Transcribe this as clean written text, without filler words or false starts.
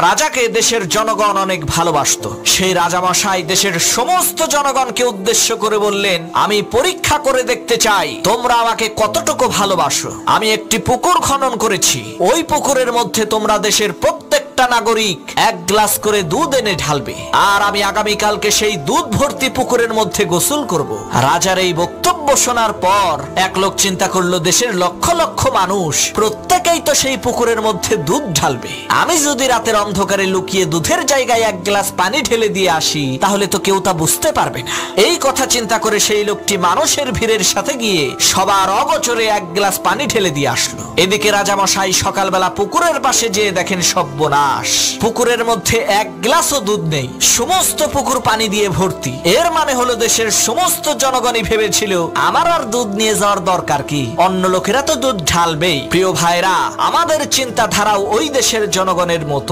রাজাকে দেশের জনগণ অনেক ভালোবাসতো। সেই রাজামশাই দেশের সমস্ত জনগণকে উদ্দেশ্য করে বললেন, আমি পরীক্ষা করে দেখতে চাই তোমরা আমাকে কতটুকু ভালোবাসো। আমি একটি পুকুর খনন করেছি। ওই পুকুরের মধ্যে তোমরা দেশের প্রত্যেকটা নাগরিক 1 গ্লাস করে দুধ এনে ঢালবে, আর আমি আগামীকালকে সেই দুধ ভর্তি পুকুরের মধ্যে গোসল করব। রাজার এই বক্তব্য শোনার পর এক লোক চিন্তা করলো, দেশের লক্ষ লক্ষ মানুষ প্রত্যেকেই তো সেই পুকুরের মধ্যে দুধ ঢালবে। আমি যদি রাতের অন্ধকারে লুকিয়ে দুধের জায়গায় 1 গ্লাস পানি ঢেলে দিয়ে আসি, তাহলে তো কেউ তা বুঝতে পারবে না। এই কথা চিন্তা করে সেই লোকটি মানুষের ভিড়ের সাথে গিয়ে সবার অগোচরে 1 গ্লাস পানি ঢেলে দিয়ে আসলো। এদিকে রাজামশাই সকালবেলা পুকুরের পাশে যেয়ে দেখেন সর্বনাশ, পুকুরের মধ্যে 1 গ্লাসও দুধ নেই, সমস্ত পুকুর পানি দিয়ে ভর্তি। এর মানে হলো দেশের সমস্ত জনগণই ভেবেছিল আমার আর দুধ নিয়ে যাওয়ার দরকার কি, অন্য লোকেরা তো দুধ ঢালবেই। প্রিয় ভাইরা, আমাদের চিন্তাধারাও ওই দেশের জনগণের মতো।